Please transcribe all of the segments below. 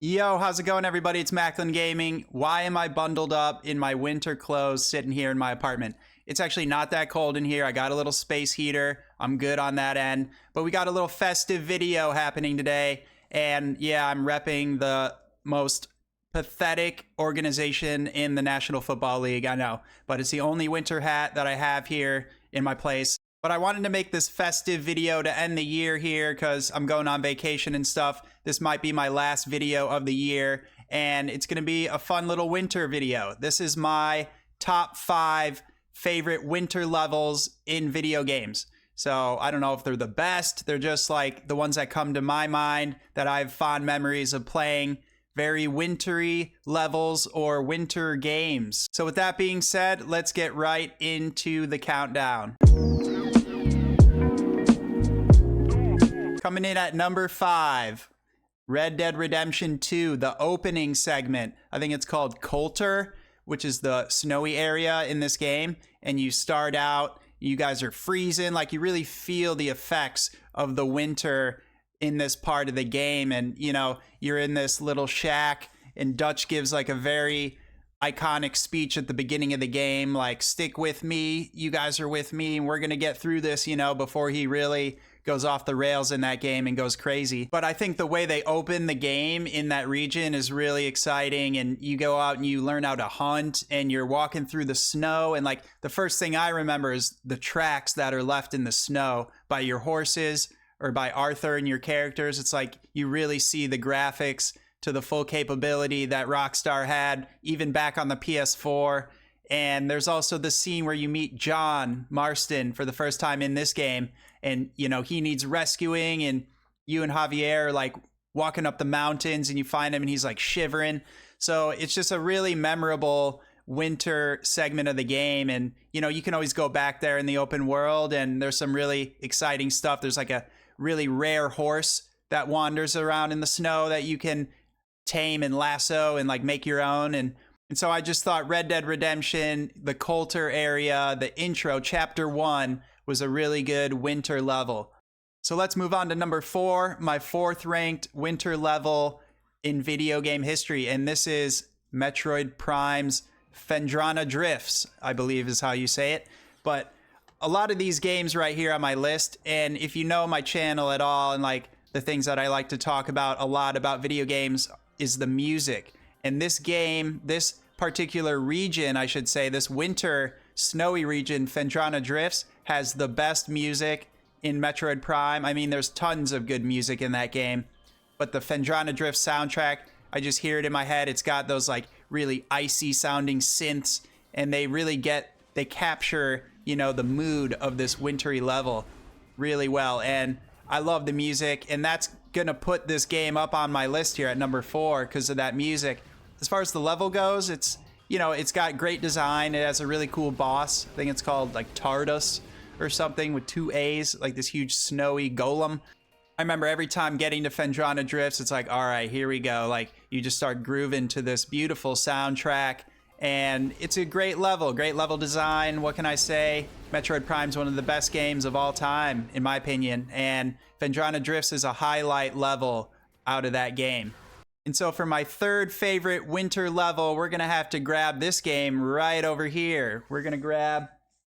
Yo, how's it going, everybody? It's MacklinGaming. Why am I bundled up in my winter clothes sitting here in my apartment? It's actually not that cold in here. I got a little space heater. I'm good on that end. But we got a little festive video happening today. And yeah, I'm repping the most pathetic organization in the National Football League. I know. But it's the only winter hat that I have here in my place. But I wanted to make this festive video to end the year here because I'm going on vacation and stuff. This might be my last video of the year, and it's going to be a fun little winter video. This is my top 5 favorite winter levels in video games. So I don't know if they're the best. They're just like the ones that come to my mind that I have fond memories of playing. Very wintry levels or winter games. So with that being said, let's get right into the countdown. Coming in at number 5, Red Dead Redemption 2, the opening segment. I think it's called Coulter, which is the snowy area in this game. And you start out, you guys are freezing, like you really feel the effects of the winter in this part of the game. And, you know, you're in this little shack and Dutch gives like a very iconic speech at the beginning of the game, like, stick with me, you guys are with me, and we're going to get through this, you know, before he really goes off the rails in that game and goes crazy. But I think the way they open the game in that region is really exciting, and you go out and you learn how to hunt and you're walking through the snow, and like the first thing I remember is the tracks that are left in the snow by your horses or by Arthur and your characters. It's like you really see the graphics to the full capability that Rockstar had even back on the PS4. And there's also the scene where you meet John Marston for the first time in this game, and you know he needs rescuing, and you and Javier are like walking up the mountains and you find him and he's like shivering. So it's just a really memorable winter segment of the game, and you know you can always go back there in the open world and there's some really exciting stuff. There's like a really rare horse that wanders around in the snow that you can tame and lasso and like make your own. And so I just thought Red Dead Redemption, the Coulter area, the intro, chapter 1, was a really good winter level. So let's move on to number 4, my 4th ranked winter level in video game history. And this is Metroid Prime's Phendrana Drifts, I believe is how you say it. But a lot of these games right here on my list, and if you know my channel at all and like the things that I like to talk about a lot about video games is the music. And this game, this particular region, I should say, this winter snowy region, Phendrana Drifts, has the best music in Metroid Prime. I mean, there's tons of good music in that game, but the Phendrana Drifts soundtrack, I just hear it in my head. It's got those like really icy sounding synths, and they capture, you know, the mood of this wintry level really well. And I love the music, and that's gonna put this game up on my list here at number 4 because of that music. As far as the level goes, it's, you know, it's got great design. It has a really cool boss. I think it's called like Tardus or something with 2 A's, like this huge snowy golem. I remember every time getting to Phendrana Drifts, it's like, all right, here we go. Like you just start grooving to this beautiful soundtrack, and it's a great level design. What can I say? Metroid Prime's one of the best games of all time, in my opinion, and Phendrana Drifts is a highlight level out of that game. And so for my 3rd favorite winter level, we're gonna have to grab this game right over here. We're gonna grab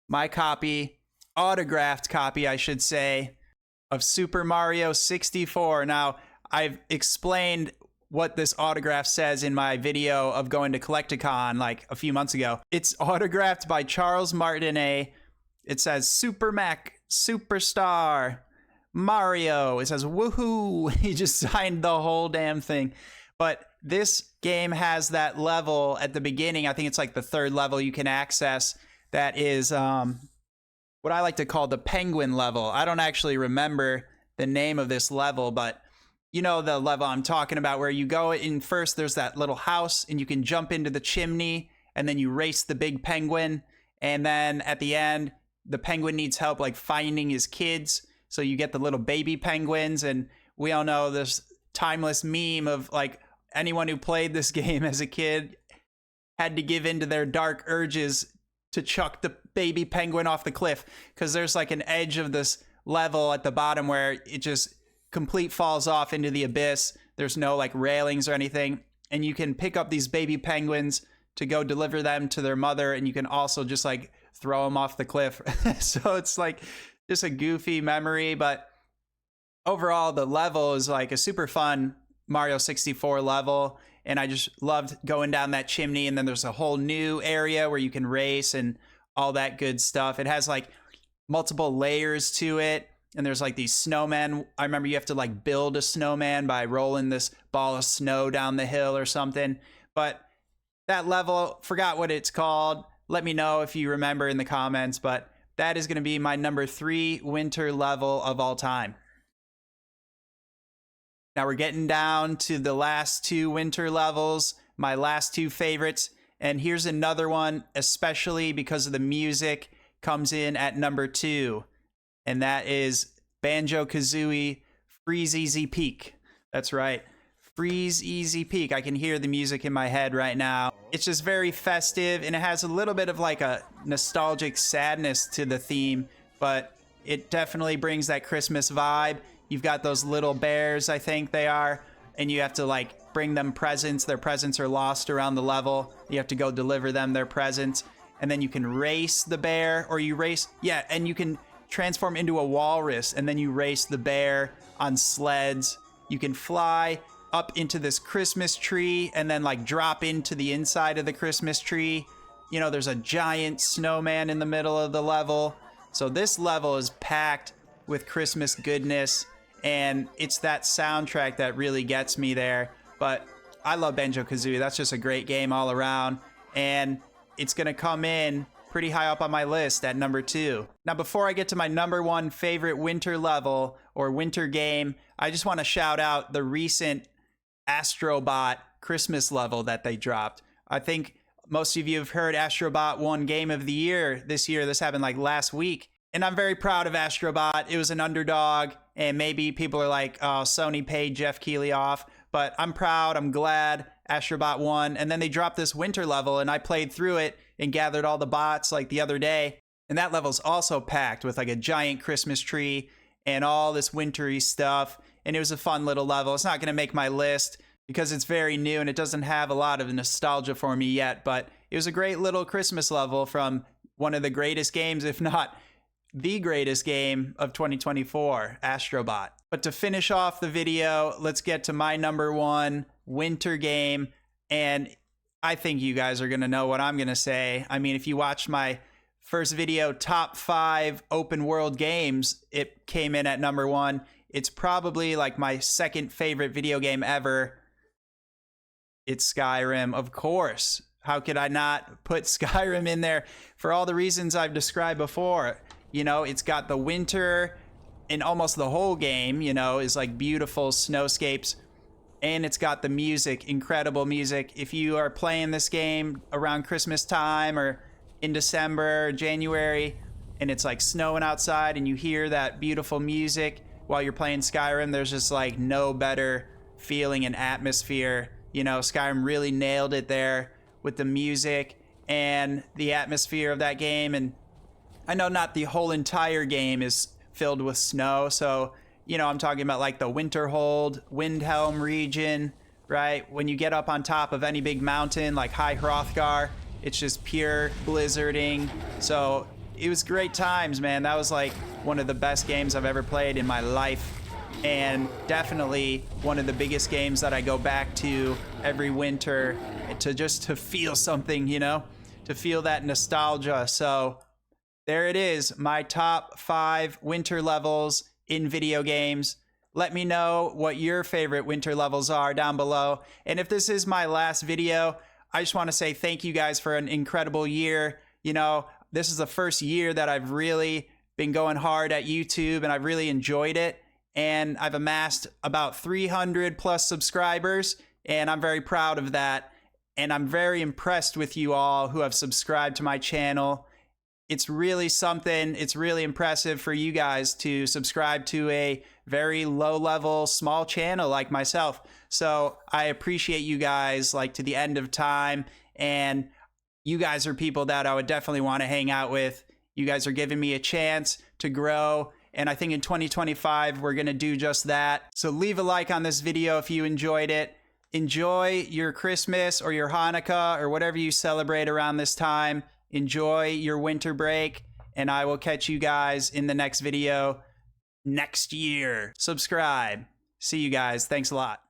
my copy, autographed copy, I should say, of Super Mario 64. Now, I've explained what this autograph says in my video of going to Collecticon like a few months ago. It's autographed by Charles Martinet. It says Super Mac, Superstar, Mario. It says woohoo. He just signed the whole damn thing. But this game has that level at the beginning. I think it's like the 3rd level you can access. That is what I like to call the penguin level. I don't actually remember the name of this level, but you know the level I'm talking about, where you go in first, there's that little house and you can jump into the chimney and then you race the big penguin. And then at the end, the penguin needs help like finding his kids. So you get the little baby penguins, and we all know this timeless meme of like anyone who played this game as a kid had to give in to their dark urges to chuck the baby penguin off the cliff, because there's like an edge of this level at the bottom where it just complete falls off into the abyss. There's no like railings or anything. And you can pick up these baby penguins to go deliver them to their mother. And you can also just like throw them off the cliff. So it's like just a goofy memory. But overall, the level is like a super fun Mario 64 level. And I just loved going down that chimney. And then there's a whole new area where you can race and all that good stuff. It has like multiple layers to it. And there's like these snowmen. I remember you have to like build a snowman by rolling this ball of snow down the hill or something. But that level, forgot what it's called. Let me know if you remember in the comments. But that is going to be my number 3 winter level of all time. Now we're getting down to the last 2 winter levels, my last 2 favorites. And here's another one, especially because of the music, comes in at number 2. And that is Banjo Kazooie Freeze Easy Peak. That's right. Freeze Easy Peak. I can hear the music in my head right now. It's just very festive, and it has a little bit of like a nostalgic sadness to the theme, but it definitely brings that Christmas vibe. You've got those little bears, I think they are, and you have to like bring them presents. Their presents are lost around the level. You have to go deliver them their presents, and then you can race the bear, or you race, yeah, and you can transform into a walrus, and then you race the bear on sleds. You can fly up into this Christmas tree and then like drop into the inside of the Christmas tree. You know, there's a giant snowman in the middle of the level. So this level is packed with Christmas goodness, and it's that soundtrack that really gets me there. But I love Banjo Kazooie. That's just a great game all around, and it's gonna come in pretty high up on my list at number 2. Now, before I get to my number 1 favorite winter level or winter game, I just want to shout out the recent Astrobot Christmas level that they dropped. I think most of you have heard Astrobot won Game of the Year this year. This happened like last week. And I'm very proud of Astrobot. It was an underdog, and maybe people are like, oh, Sony paid Jeff Keighley off. But I'm proud. I'm glad Astrobot won. And then they dropped this winter level, and I played through it and gathered all the bots like the other day. And that level's also packed with like a giant Christmas tree and all this wintry stuff. And it was a fun little level. It's not going to make my list because it's very new and it doesn't have a lot of nostalgia for me yet. But it was a great little Christmas level from one of the greatest games, if not the greatest game of 2024, Astrobot. But to finish off the video, let's get to my number 1 winter game. And I think you guys are going to know what I'm going to say. I mean, if you watched my first video, top 5 open world games, it came in at number 1. It's probably like my second favorite video game ever. It's Skyrim, of course. How could I not put Skyrim in there for all the reasons I've described before? You know, it's got the winter in almost the whole game, you know, is like beautiful snowscapes. And it's got the music, incredible music. If you are playing this game around Christmas time or in December or January, and it's like snowing outside and you hear that beautiful music while you're playing Skyrim, there's just like no better feeling and atmosphere. You know, Skyrim really nailed it there with the music and the atmosphere of that game. And I know not the whole entire game is filled with snow, so you know, I'm talking about like the Winterhold, Windhelm region, right? When you get up on top of any big mountain like High Hrothgar, it's just pure blizzarding. So it was great times, man. That was like one of the best games I've ever played in my life. And definitely one of the biggest games that I go back to every winter to feel something, you know, to feel that nostalgia. So there it is, my top 5 winter levels in video games. Let me know what your favorite winter levels are down below. And if this is my last video, I just want to say thank you guys for an incredible year. You know, this is the first year that I've really been going hard at YouTube, and I've really enjoyed it. And I've amassed about 300 plus subscribers, and I'm very proud of that. And I'm very impressed with you all who have subscribed to my channel. It's really something. It's really impressive for you guys to subscribe to a very low level, small channel like myself. So I appreciate you guys like to the end of time. And you guys are people that I would definitely want to hang out with. You guys are giving me a chance to grow And I think in 2025, we're going to do just that. So leave a like on this video if you enjoyed it. Enjoy your Christmas or your Hanukkah or whatever you celebrate around this time. Enjoy your winter break. And I will catch you guys in the next video next year. Subscribe. See you guys. Thanks a lot.